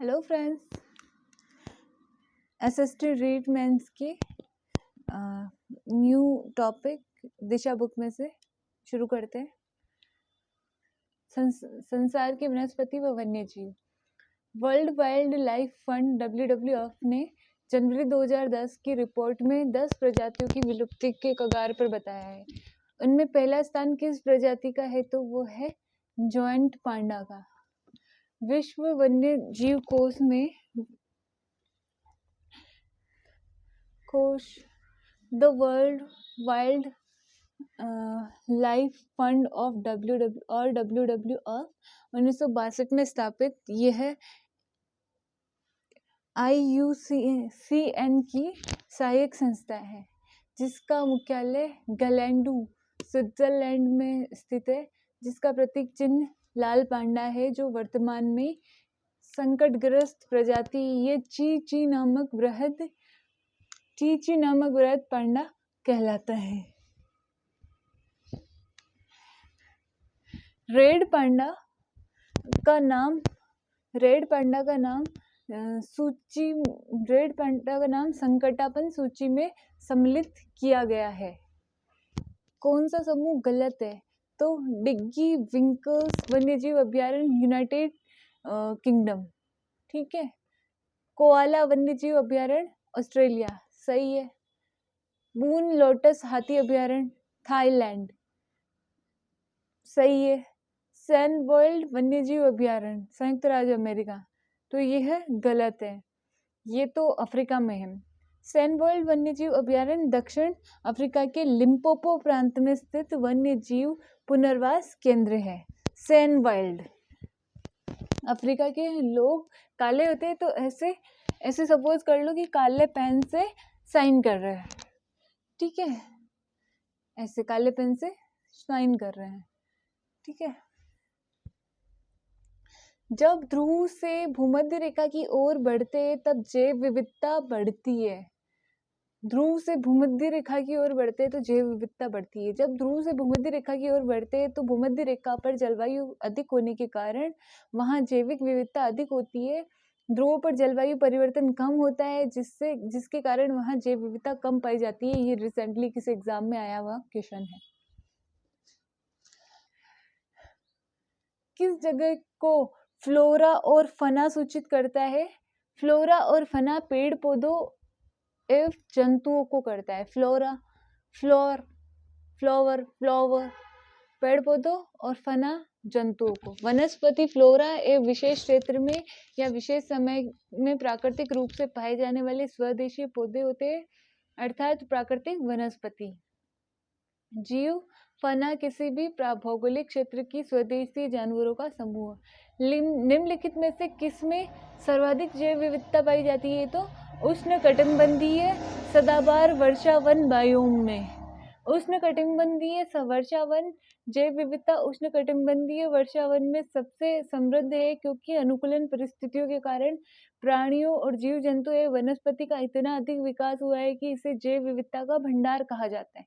Hello friends, SST read mains की new topic Disha book में से शुरू करते हैं। संसार के वनस्पति व वन्य जीव। World wild life fund WWF ने जनवरी 2010 की रिपोर्ट में 10 प्रजातियों की विलुप्ति के कगार पर बताया है। उनमें पहला स्थान किस प्रजाति का है तो वो है जॉइंट पांडा का। विश्व वन्य जीव कोष the world wild life fund of WWF 1962 में स्थापित यह IUCN की सहायक संस्था है, जिसका मुख्यालय गैलेंडू स्विट्जरलैंड में स्थित है, जिसका प्रतीक चिन्ह लाल पांडा है, जो वर्तमान में संकटग्रस्त प्रजाति ये ची नामक वृहद पांडा कहलाता है। रेड पांडा का नाम संकटापन्न सूची में सम्मिलित किया गया है। कौन सा समूह गलत है तो डिग्गी विंकल्स वन्यजीव अभयारण्य यूनाइटेड किंगडम, ठीक है। कोआला वन्यजीव अभयारण्य ऑस्ट्रेलिया, सही है। मून लोटस हाथी अभयारण्य थाईलैंड, सही है। सैन वर्ल्ड वन्यजीव अभयारण्य संयुक्त राज्य अमेरिका, तो यह गलत है, ये तो अफ्रीका में है। सैन वर्ल्ड वन्यजीव अभयारण्य दक्षिण अफ्रीका के लिम्पोपो प्रांत में स्थित वन्यजीव पुनर्वास केंद्र है। सैन वाइल्ड, अफ्रीका के लोग काले होते हैं, तो ऐसे सपोज कर लो कि काले पेन से साइन कर रहे हैं, ठीक है, ऐसे काले पेन से साइन कर रहे हैं, ठीक है। जब ध्रुव से भूमध्य रेखा की ओर बढ़ते हैं तब जैव विविधता बढ़ती है। ध्रुव से भूमध्य रेखा की ओर बढ़ते हैं तो जैव विविधता बढ़ती है। जब ध्रुव से भूमध्य रेखा की ओर बढ़ते हैं तो भूमध्य रेखा पर जलवायु अधिक होने के कारण वहाँ जैविक विविधता अधिक होती है। ध्रुव पर जलवायु परिवर्तन कम होता है, जिसके कारण वहाँ जैव विविधता कम पाई जाती है। ये रिसेंटली किसी एग्जाम में आया हुआ क्वेश्चन है। किस जगह को फ्लोरा और फना सूचित करता है? फ्लोरा और फना पेड़ पौधों एवं जंतुओं को करता है। फ्लावर पेड़ पौधों और फना जंतुओं को। वनस्पति फ्लोरा एक विशेष क्षेत्र में या विशेष समय में प्राकृतिक रूप से पाए जाने वाले स्वदेशी पौधे होते हैं, अर्थात प्राकृतिक वनस्पति। जीव फना किसी भी भौगोलिक क्षेत्र की स्वदेशी जानवरों का समूह। निम्नलिखित में से किसमें सर्वाधिक जैव विविधता पाई जाती है तो उष्णकटिबंधीय सदाबहार वर्षावन बायोम में। उष्णकटिबंधीय वर्षावन जैव विविधता उष्णकटिबंधीय वर्षावन में सबसे समृद्ध है, क्योंकि अनुकूलन परिस्थितियों के कारण प्राणियों और जीव जंतु एवं वनस्पति का इतना अधिक विकास हुआ है कि इसे जैव विविधता का भंडार कहा जाता है।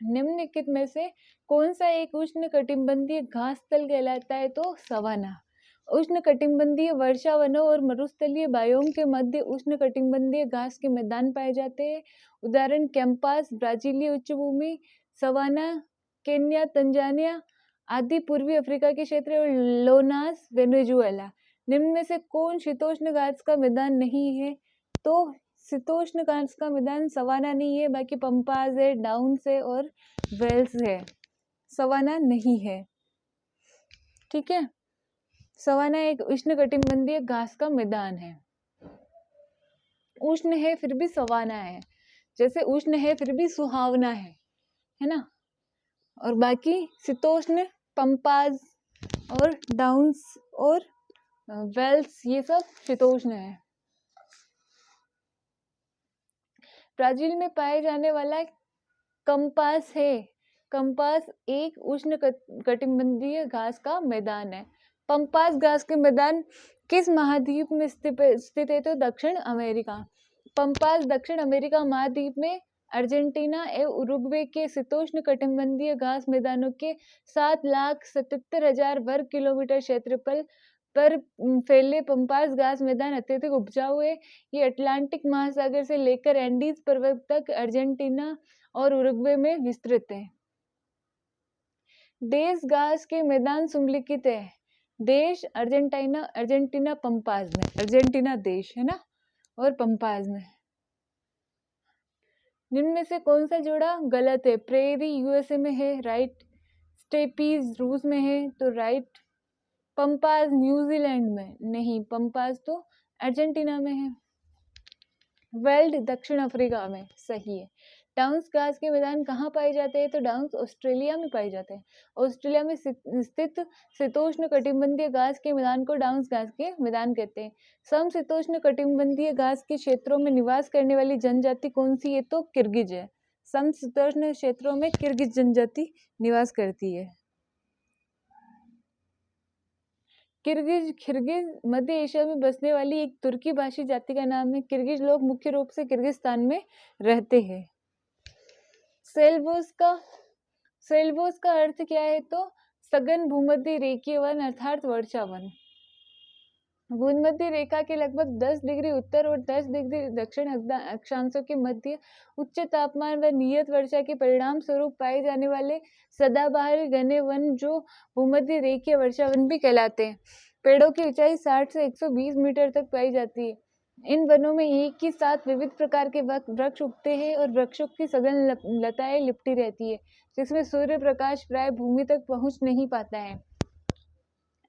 निम्नलिखित में से कौन सा एक उष्णकटिबंधीय घास स्थल कहलाता है तो सवाना। उष्णकटिबंधीय वर्षावनों और मरुस्थलीय बायोम के मध्य उष्णकटिबंधीय घास के मैदान पाए जाते हैं। उदाहरण कैंपास ब्राजीलीय उच्च भूमि, सवाना केन्या तंजानिया आदि पूर्वी अफ्रीका के क्षेत्र और लोनास वेनेजुएला। निम्न में से कौन शीतोष्ण घास का मैदान नहीं है तो शीतोष्ण घास का मैदान सवाना नहीं है, बाकी पंपाज है, डाउन्स है और वेल्स है। सवाना नहीं है, ठीक है। सवाना एक उष्णकटिबंधीय घास का मैदान है। उष्ण है फिर भी सवाना है, जैसे उष्ण है फिर भी सुहावना है ना। और बाकी शीतोष्ण पंपाज और डाउन्स और वेल्स ये सब शीतोष्ण है। ब्राजील में पाए जाने वाला कंपास है। कंपास एक उष्णकटिबंधीय घास का मैदान है। पंपास घास के मैदान किस महाद्वीप में स्थित है तो दक्षिण अमेरिका। पंपास दक्षिण अमेरिका महाद्वीप में अर्जेंटीना एवं उरुग्वे के शीतोष्ण कटिबंधीय घास मैदानों के 7,77,000 वर्ग किलोमीटर क्षेत्रफल पर फैले पंपास घास मैदान अत्यधिक उपजाऊ है। ये अटलांटिक महासागर से लेकर एंडीज पर्वत तक अर्जेंटीना और उरुग्वे में विस्तृत है। देश घास के मैदान समलिखित है। देश अर्जेंटीना पंपास में, अर्जेंटीना देश है ना, और पंपास में। निम्न में से कौन सा जोड़ा गलत है? प्रेरी यूएसए में है, राइट। स्टेपीज रूस में है, तो राइट। पंपास न्यूजीलैंड में, नहीं, पंपास तो अर्जेंटीना में है। वेल्ड दक्षिण अफ्रीका में, सही है। डाउन्स घास के मैदान कहाँ पाए जाते हैं? तो डाउन्स ऑस्ट्रेलिया में पाए जाते हैं। ऑस्ट्रेलिया में स्थित शीतोष्ण कटिबंधीय घास के मैदान को डाउन्स घास के मैदान कहते हैं। समशीतोष्ण कटिबंधीय घास के क्षेत्रों में निवास करने वाली जनजाति कौन सी है? तो किर्गिज है। समशीतोष्ण क्षेत्रों में किर्गिज जनजाति निवास करती है। किर्गिज मध्य एशिया में बसने वाली एक तुर्की भाषी जाति का नाम है। किर्गिज लोग मुख्य रूप से किर्गिस्तान में रहते हैं। सेल्वोस का अर्थ क्या है? तो सघन भूमध्य रेखीय वन अर्थात वर्षा वन। भूमध्य रेखा के लगभग 10 डिग्री उत्तर और 10 डिग्री दक्षिण अक्षांशों के मध्य उच्च तापमान व नियत वर्षा के परिणाम स्वरूप पाए जाने वाले सदाबहार घने वन जो भूमध्य रेखीय वर्षा वन भी कहलाते हैं। पेड़ों की ऊंचाई 60 से 120 मीटर तक पाई जाती है। इन वनों में एक ही साथ विविध प्रकार के वृक्ष उगते हैं और वृक्षों की सघन लताएं लिपटी रहती है, जिसमें सूर्य प्रकाश प्राय भूमि तक पहुंच नहीं पाता है।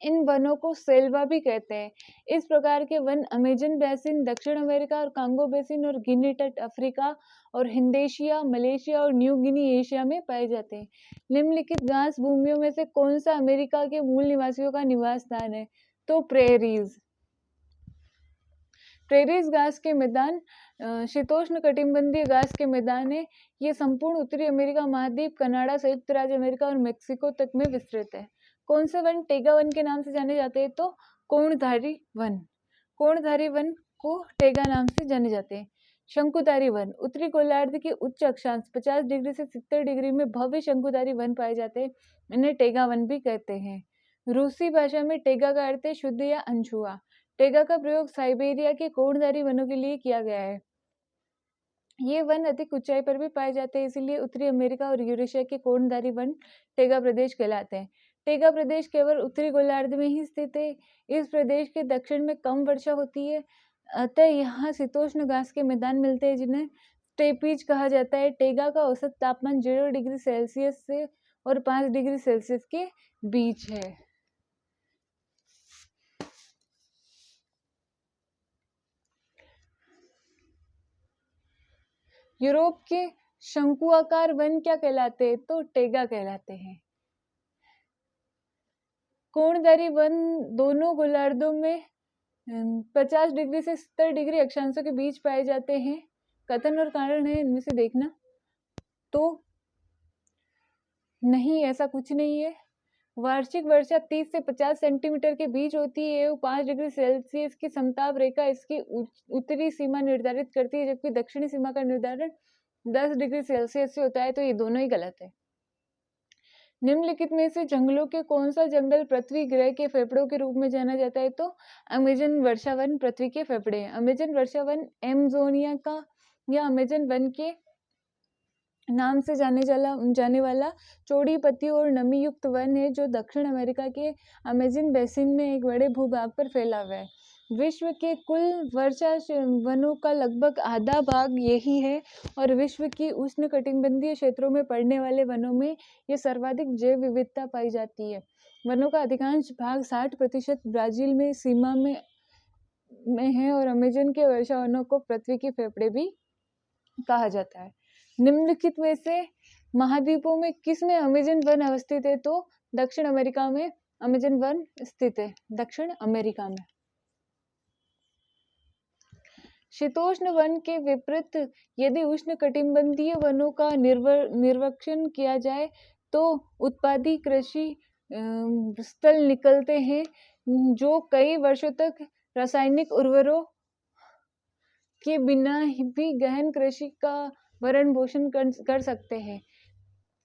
इन वनों को सेल्वा भी कहते हैं। इस प्रकार के वन अमेजन बेसिन, दक्षिण अमेरिका और कांगो बेसिन और गिनी तट अफ्रीका और हिंद एशिया, मलेशिया और न्यू गिनी एशिया में पाए जाते हैं। निम्नलिखित घास भूमियों में से कौन सा अमेरिका के मूल निवासियों का निवास स्थान है? तो प्रेरीज घास के मैदान शीतोष्ण कटिबंधीय घास के मैदान है। ये संपूर्ण उत्तरी अमेरिका महाद्वीप, कनाडा, संयुक्त राज्य अमेरिका और मेक्सिको तक में विस्तृत है। कौन से वन टेगा वन के नाम से जाने जाते हैं? तो कोणधारी वन। कोणधारी वन को टेगा नाम से जाने जाते हैं। शंकुधारी वन, उत्तरी गोलार्ध के उच्च अक्षांश 50 डिग्री से 70 डिग्री में भव्य शंकुधारी वन पाए जाते हैं। इन्हें टेगा वन भी कहते हैं। रूसी भाषा में टेगा का अर्थ है शुद्ध या अनछुआ। टेगा का प्रयोग साइबेरिया के कोणधारी वनों के लिए किया गया है। ये वन अधिक ऊंचाई पर भी पाए जाते हैं, इसीलिए उत्तरी अमेरिका और यूरेशिया के कोणधारी वन टेगा प्रदेश कहलाते हैं। टेगा प्रदेश केवल उत्तरी गोलार्ध में ही स्थित है। इस प्रदेश के दक्षिण में कम वर्षा होती है, अतः यहाँ शीतोष्ण घास के मैदान मिलते हैं, जिन्हें स्टेपीज कहा जाता है। टेगा का औसत तापमान 0 डिग्री सेल्सियस से और 5 डिग्री सेल्सियस के बीच है। यूरोप के शंकुआकार वन क्या कहलाते हैं? तो टेगा कहलाते हैं। कोणधारी वन दोनों गोलार्धों में 50 डिग्री से 70 डिग्री अक्षांशों के बीच पाए जाते हैं। कथन और कारण है इनमें से देखना। तो नहीं, ऐसा कुछ नहीं है। वार्षिक वर्षा 30 से 50 सेंटीमीटर के बीच होती है। 5 डिग्री सेल्सियस की समताप रेखा इसकी उत्तरी सीमा निर्धारित करती है, जबकि दक्षिणी सीमा का निर्धारण 10 डिग्री सेल्सियस से होता है। तो ये दोनों ही गलत है। निम्नलिखित में से जंगलों के कौन सा जंगल पृथ्वी ग्रह के फेफड़ों के रूप में जाना जाता है? तो अमेजन वर्षा वन पृथ्वी के फेफड़े हैं। अमेजन वर्षा वन एमजोनिया का या अमेजन वन के नाम से जाने वाला चौड़ी पत्ती और नमी युक्त वन है, जो दक्षिण अमेरिका के अमेजन बेसिन में एक बड़े भूभाग पर फैला हुआ है। विश्व के कुल वर्षा वनों का लगभग आधा भाग यही है और विश्व की उष्णकटिबंधीय क्षेत्रों में पड़ने वाले वनों में ये सर्वाधिक जैव विविधता पाई जाती है। वनों का अधिकांश भाग 60% ब्राजील में सीमा में है और अमेजन के वर्षा वनों को पृथ्वी के फेफड़े भी कहा जाता है। निम्नलिखित में से महाद्वीपों में किस में अमेजन वन अवस्थित है? तो दक्षिण अमेरिका में अमेजन वन स्थित है। दक्षिण अमेरिका में। शीतोष्ण वन के विपरीत यदि उष्णकटिबंधीय वनों का निर्वक्षण किया जाए तो उत्पादी कृषि स्थल निकलते हैं, जो कई वर्षों तक रासायनिक उर्वरकों के बिना भी गहन कृषि का भरण पोषण कर सकते हैं।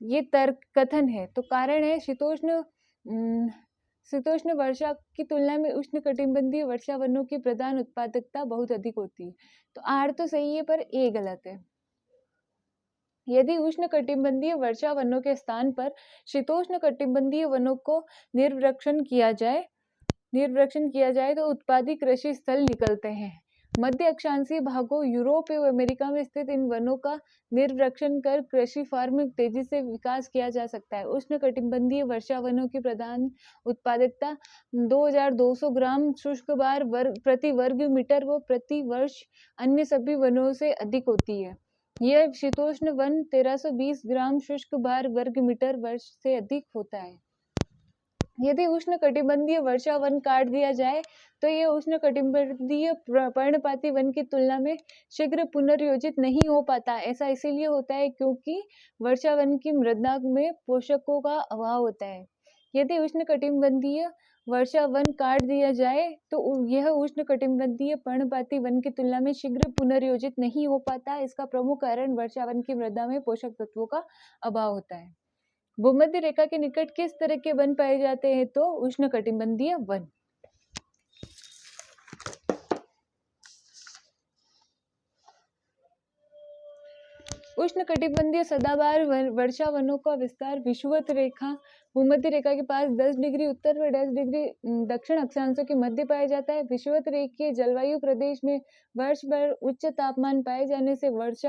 ये तर्क कथन है। तो कारण है शीतोष्ण वर्षा की तुलना में उष्णकटिबंधीय वर्षा वनों की प्रधान उत्पादकता बहुत अधिक होती है। तो आर तो सही है पर ए गलत है। यदि उष्णकटिबंधीय वर्षा वनों के स्थान पर शीतोष्ण कटिबंधीय वनों को निर्वृक्षण किया जाए तो उत्पादी कृषि स्थल निकलते हैं। मध्य अक्षांशीय भागों यूरोप एवं अमेरिका में स्थित इन वनों का निर्वृक्षण कर कृषि फार्म तेजी से विकास किया जा सकता है। उष्णकटिबंधीय वर्षा वनों की प्रधान उत्पादकता 2200 ग्राम शुष्क बार प्रति वर्ग मीटर व प्रति वर्ष अन्य सभी वनों से अधिक होती है। यह शीतोष्ण वन 1320 ग्राम शुष्क बार वर्ग मीटर वर्ष से अधिक होता है। यदि उष्णकटिबंधीय वर्षा वन काट दिया जाए तो यह उष्णकटिबंधीय पर्णपाती वन की तुलना में शीघ्र पुनर्योजित नहीं हो पाता। ऐसा इसीलिए होता है क्योंकि वर्षा वन की मृदा में पोषकों का अभाव होता है। यदि उष्णकटिबंधीय वर्षा वन काट दिया जाए तो यह उष्णकटिबंधीय पर्णपाती वन की तुलना में शीघ्र पुनर्योजित नहीं हो पाता। इसका प्रमुख कारण वर्षा वन की मृदा में पोषक तत्वों का अभाव होता है। भूमध्य रेखा के निकट किस तरह के वन पाए जाते हैं? तो उष्णकटिबंधीय वन। उष्णकटिबंधीय सदाबहार वर्षा वनों का विस्तार विषुवत रेखा भूमध्य रेखा के पास 10 डिग्री उत्तर व 10 डिग्री दक्षिण अक्षांशों के मध्य पाया जाता है। विषुवत रेखीय जलवायु प्रदेश में वर्ष भर उच्च तापमान पाए जाने से वर्ष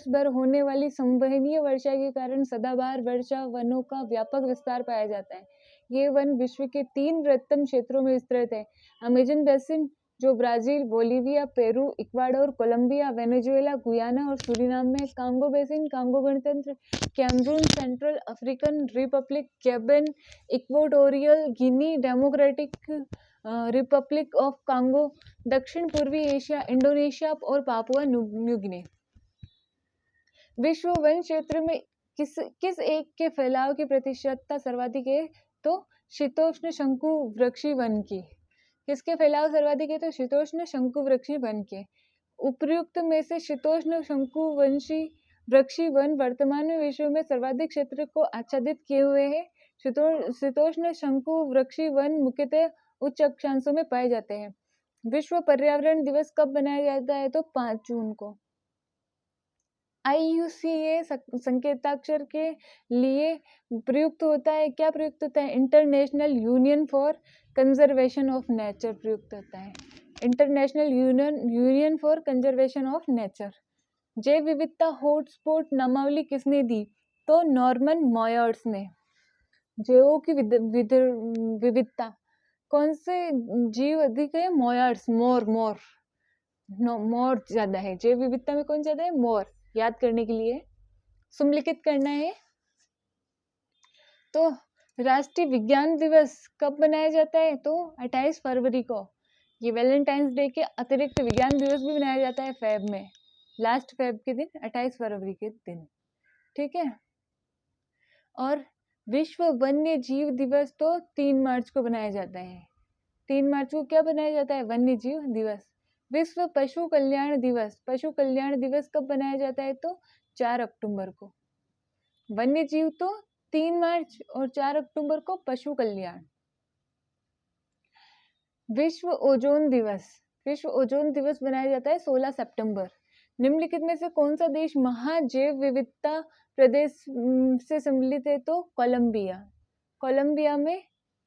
भर होने वाली संवहनीय वर्षा के कारण सदाबहार वर्षा वनों का व्यापक विस्तार पाया जाता है। ये वन विश्व के 3 वृहत्तम क्षेत्रों में विस्तृत है। अमेजन बेसिन जो Brazil, Bolivia, Peru, Ecuador, Colombia, Venezuela, Guyana और सूरीनाम में, कांगो बेसिन, कांगो गणतंत्र, Cameroon, Central African Republic, Gabon, Equatorial Guinea, Democratic Republic of Congo, दक्षिण पूर्वी एशिया, इंडोनेशिया और पापुआ न्यू गिनी। विश्व वन क्षेत्र में किस एक के फैलाव की प्रतिशतता सर्वाधिक है? तो शीतोष्ण शंकु वृक्षी वन की। किसके फैलाव सर्वाधिक है? तो शीतोष्ण शंकु वृक्षी वन के। उपर्युक्त में से शीतोष्ण शंकु वृक्षी वन वर्तमान में विश्व में सर्वाधिक क्षेत्र को आच्छादित किए हुए हैं। शीतोष्ण शंकु वृक्षी वन मुख्यतः उच्च अक्षांशों में पाए जाते हैं। विश्व पर्यावरण दिवस कब मनाया जाता है? तो 5 जून को। IUCN संकेताक्षर के लिए प्रयुक्त होता है। क्या प्रयुक्त होता है? International union for conservation of nature प्रयुक्त होता है। International union for conservation of nature. जैव विविधता हॉटस्पॉट नामावली किसने दी? तो नॉर्मन मॉयर्स ने। जैवों की विविधता कौन से जीव अधिक है? मॉयर्स। मोर ज्यादा है। जैव विविधता में कौन ज्यादा है? मोर। याद करने के लिए सुमलिखित करना है। तो राष्ट्रीय विज्ञान दिवस कब मनाया जाता है? तो 28 फरवरी को। ये वैलेंटाइंस डे के अतिरिक्त विज्ञान दिवस भी मनाया जाता है फेब में, लास्ट फेब के दिन, 28 फरवरी के दिन। ठीक है। और विश्व वन्य जीव दिवस तो 3 मार्च को बनाया जाता है। 3 मार्च को क्या बनाया जाता है? वन्य जीव दिवस। विश्व पशु कल्याण दिवस कब बनाया जाता है? तो 4 अक्टूबर को। वन्य जीव तो 3 मार्च और 4 अक्टूबर को पशु कल्याण। विश्व ओजोन दिवस बनाया जाता है 16 सितंबर। निम्नलिखित में से कौन सा देश महाजैव विविधता प्रदेश से सम्मिलित है? तो कोलंबिया में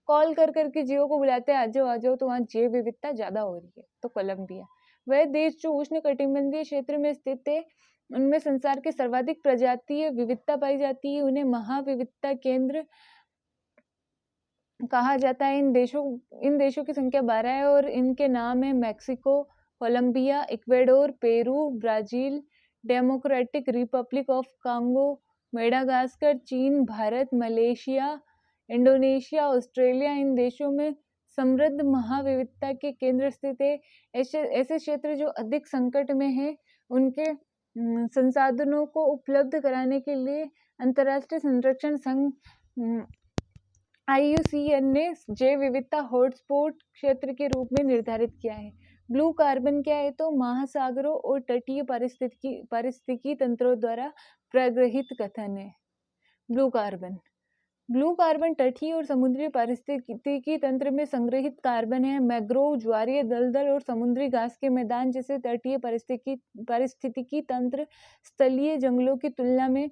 कॉल कर करके जीवों को बुलाते हैं, आ जाओ तो वहाँ जैव विविधता ज्यादा हो रही है। तो कोलंबिया। वह देश जो उष्णकटिबंधीय क्षेत्र में स्थित है, उनमें संसार के सर्वाधिक प्रजातीय विविधता पाई जाती है। उन्हें महाविविधता केंद्र कहा जाता है। इन देशों की संख्या 12 है और इनके नाम है Mexico, Colombia, Ecuador, Peru, Brazil, Democratic Republic of Congo, Madagascar, चीन, भारत, मलेशिया, इंडोनेशिया, ऑस्ट्रेलिया। इन देशों में समृद्ध महाविविधता के केंद्र स्थित है। ऐसे क्षेत्र जो अधिक संकट में है, उनके संसाधनों को उपलब्ध कराने के लिए अंतर्राष्ट्रीय संरक्षण संघ IUCN ने जैव विविधता हॉटस्पॉट क्षेत्र के रूप में निर्धारित किया है। ब्लू कार्बन क्या है? तो महासागरों और तटीय पारिस्थितिकी तंत्रों द्वारा प्रग्रहित कथन है ब्लू कार्बन। ब्लू कार्बन तटीय और समुद्री पारिस्थितिकी तंत्र में संग्रहित कार्बन है। मैंग्रोव, ज्वारीय दलदल और समुद्री घास के मैदान जैसे तटीय पारिस्थितिकी तंत्र स्थलीय जंगलों की तुलना में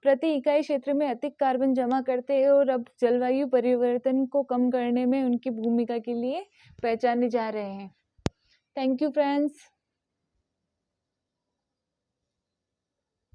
प्रति इकाई क्षेत्र में अधिक कार्बन जमा करते हैं और अब जलवायु परिवर्तन को कम करने में उनकी भूमिका के लिए पहचाने जा रहे हैं। Thank you friends.